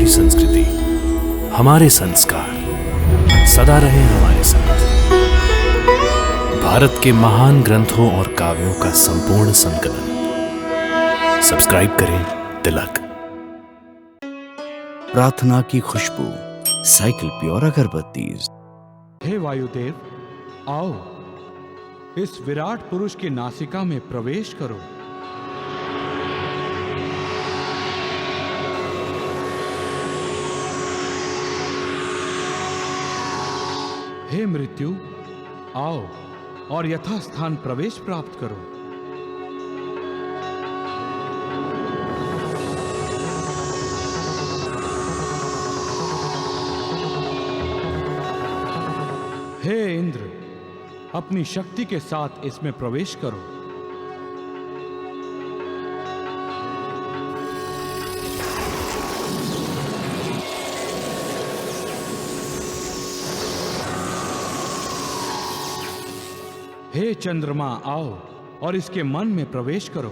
हमारी संस्कृति, हमारे संस्कार सदा रहे हमारे साथ। भारत के महान ग्रंथों और काव्यों का संपूर्ण संकलन। सब्सक्राइब करें तिलक। प्रार्थना की खुशबू, साइकिल प्योर अगरबत्ती। हे वायुदेव, आओ इस विराट पुरुष की नासिका में प्रवेश करो। हे मृत्यु, आओ और यथास्थान प्रवेश प्राप्त करो। हे इंद्र, अपनी शक्ति के साथ इसमें प्रवेश करो। हे चंद्रमा, आओ और इसके मन में प्रवेश करो।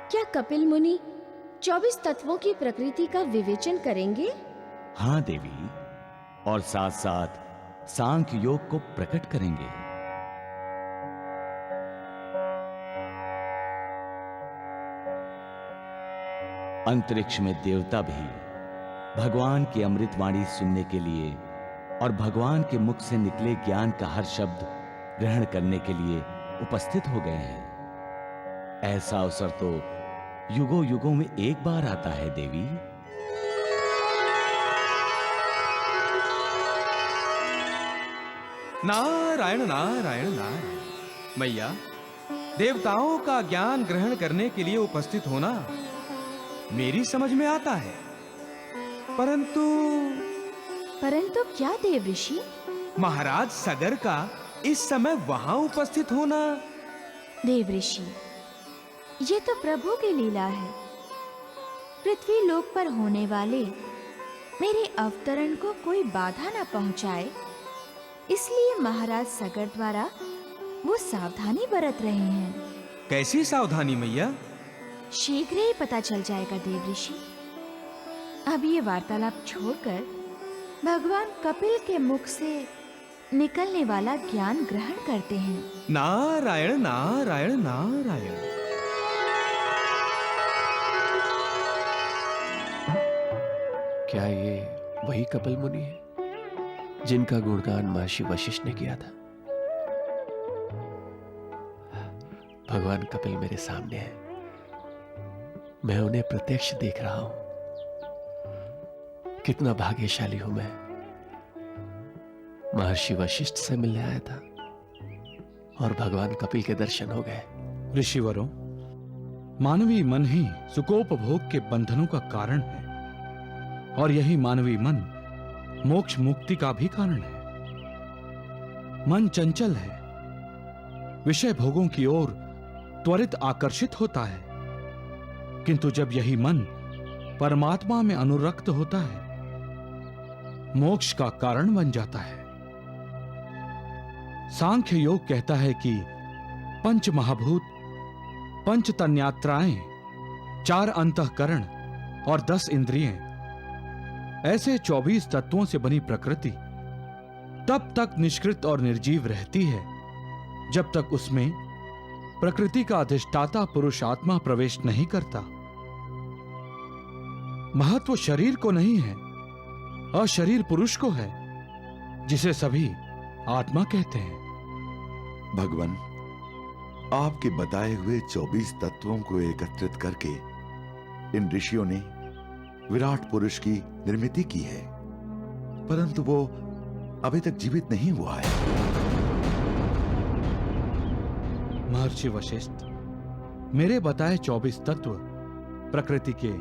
क्या कपिल मुनि 24 तत्वों की प्रकृति का विवेचन करेंगे? हाँ देवी, और साथ साथ सांख्य योग को प्रकट करेंगे। अंतरिक्ष में देवता भी भगवान की अमृतवाणी सुनने के लिए और भगवान के मुख से निकले ज्ञान का हर शब्द ग्रहण करने के लिए उपस्थित हो गए हैं। ऐसा अवसर तो युगों युगों में एक बार आता है देवी। नारायण नारायण नारायण। मैया, देवताओं का ज्ञान ग्रहण करने के लिए उपस्थित होना मेरी समझ में आता है, परंतु क्या देव ऋषि? महाराज सगर का इस समय वहां उपस्थित होना। देव ऋषि, ये तो प्रभु की लीला है। पृथ्वी लोक पर होने वाले मेरे अवतरण को कोई बाधा न पहुंचाए, इसलिए महाराज सगर द्वारा वो सावधानी बरत रहे हैं। कैसी सावधानी मैया? शीघ्र ही पता चल जाएगा देव ऋषि। अब ये वार्तालाप छोड़कर भगवान कपिल के मुख से निकलने वाला ज्ञान ग्रहण करते हैं। नारायण नारायण नारायण। क्या ये वही कपिल मुनि है जिनका गुणगान महर्षि वशिष्ठ ने किया था? भगवान कपिल मेरे सामने है, मैं उन्हें प्रत्यक्ष देख रहा हूं। कितना भाग्यशाली हूं मैं। महर्षि वशिष्ठ से मिलने आया था और भगवान कपिल के दर्शन हो गए। ऋषिवरों, मानवीय मन ही सुखोपभोग के बंधनों का कारण है, और यही मानवीय मन मोक्ष मुक्ति का भी कारण है। मन चंचल है, विषय भोगों की ओर त्वरित आकर्षित होता है, किंतु जब यही मन परमात्मा में अनुरक्त होता है, मोक्ष का कारण बन जाता है। सांख्य योग कहता है कि पंच महाभूत, पंच तन्यात्राएं, 4 अंतःकरण और 10 इंद्रियें, ऐसे 24 तत्वों से बनी प्रकृति तब तक निष्कृत और निर्जीव रहती है जब तक उसमें प्रकृति का अधिष्ठाता पुरुष आत्मा प्रवेश नहीं करता। महत्व शरीर को नहीं है, अशरीर पुरुष को है, जिसे सभी आत्मा कहते हैं। भगवान, आपके बताए हुए 24 तत्वों को एकत्रित करके इन ऋषियों ने विराट पुरुष की निर्मित की है, परंतु वो अभी तक जीवित नहीं हुआ है। महर्षि वशिष्ठ, मेरे बताए 24 तत्व प्रकृति के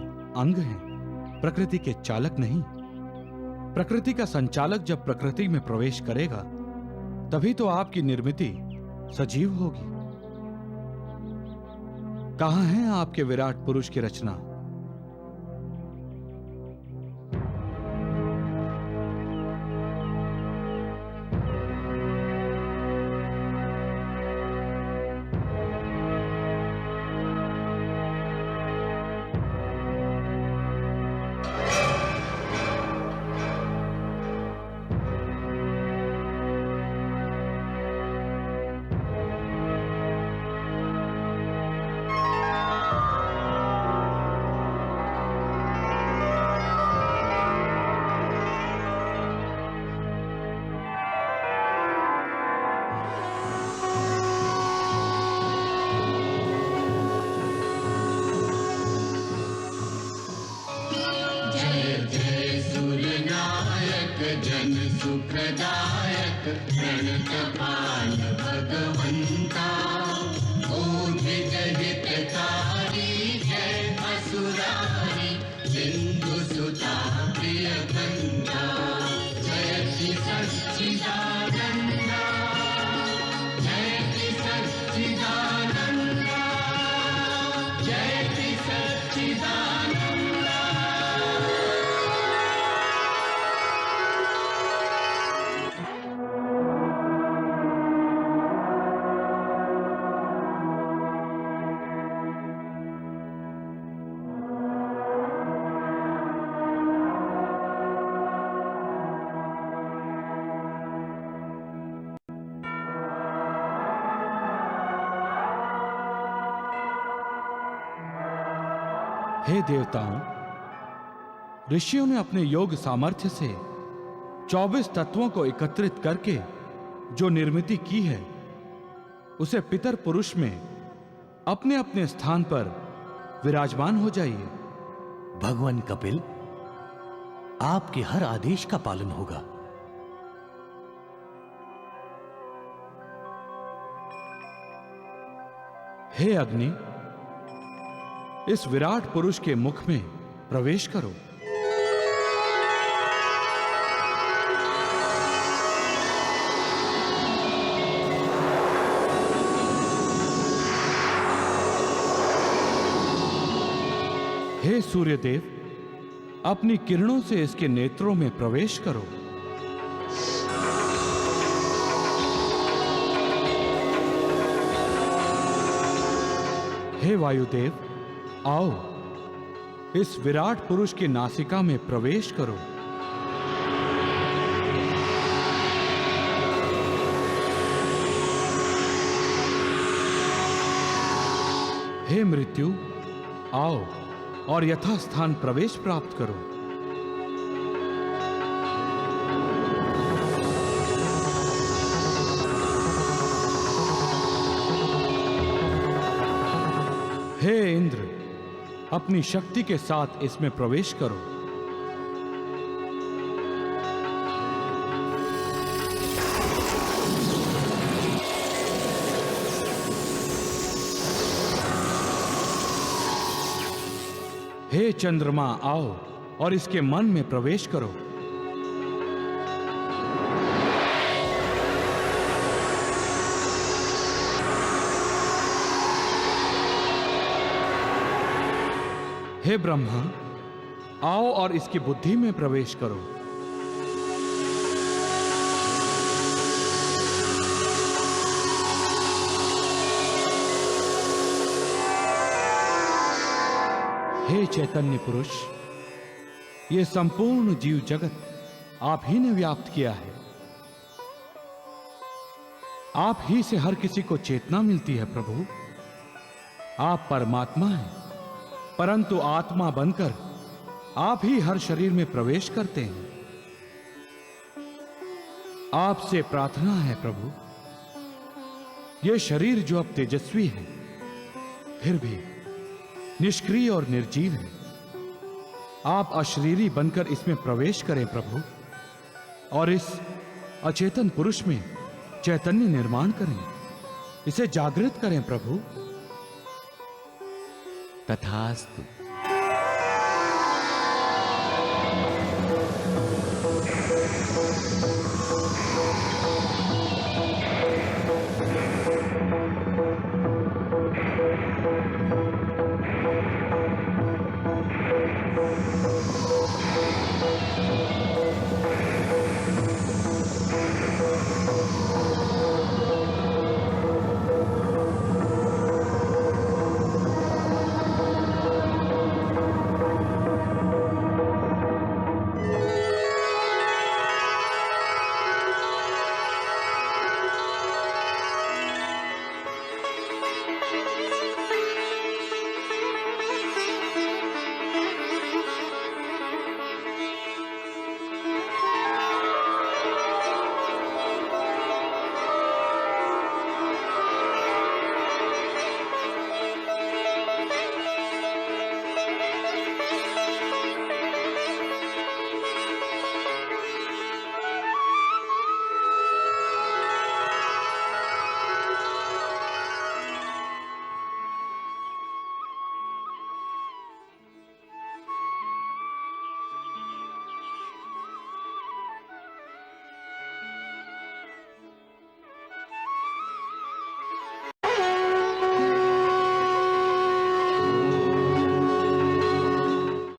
अंग हैं, प्रकृति के चालक नहीं। प्रकृति का संचालक जब प्रकृति में प्रवेश करेगा तभी तो आपकी निर्मिति सजीव होगी। कहां है आपके विराट पुरुष की रचना? हे देवताओं, ऋषियों ने अपने योग सामर्थ्य से 24 तत्वों को एकत्रित करके जो निर्मिति की है, उसे पितर पुरुष में अपने अपने स्थान पर विराजमान हो जाइए। भगवान कपिल, आपके हर आदेश का पालन होगा। हे अग्नि, इस विराट पुरुष के मुख में प्रवेश करो। हे सूर्यदेव, अपनी किरणों से इसके नेत्रों में प्रवेश करो। हे वायुदेव, आओ इस विराट पुरुष की नासिका में प्रवेश करो। हे मृत्यु, आओ और यथास्थान प्रवेश प्राप्त करो। हे इंद्र, अपनी शक्ति के साथ इसमें प्रवेश करो। हे चंद्रमा, आओ और इसके मन में प्रवेश करो। हे ब्रह्मा, आओ और इसकी बुद्धि में प्रवेश करो। हे चैतन्य पुरुष, ये संपूर्ण जीव जगत आप ही ने व्याप्त किया है। आप ही से हर किसी को चेतना मिलती है प्रभु। आप परमात्मा हैं, परंतु आत्मा बनकर आप ही हर शरीर में प्रवेश करते हैं। आपसे प्रार्थना है प्रभु, यह शरीर जो अब तेजस्वी है, फिर भी निष्क्रिय और निर्जीव है, आप अशरीरी बनकर इसमें प्रवेश करें प्रभु, और इस अचेतन पुरुष में चैतन्य निर्माण करें, इसे जागृत करें प्रभु। तथास्तु।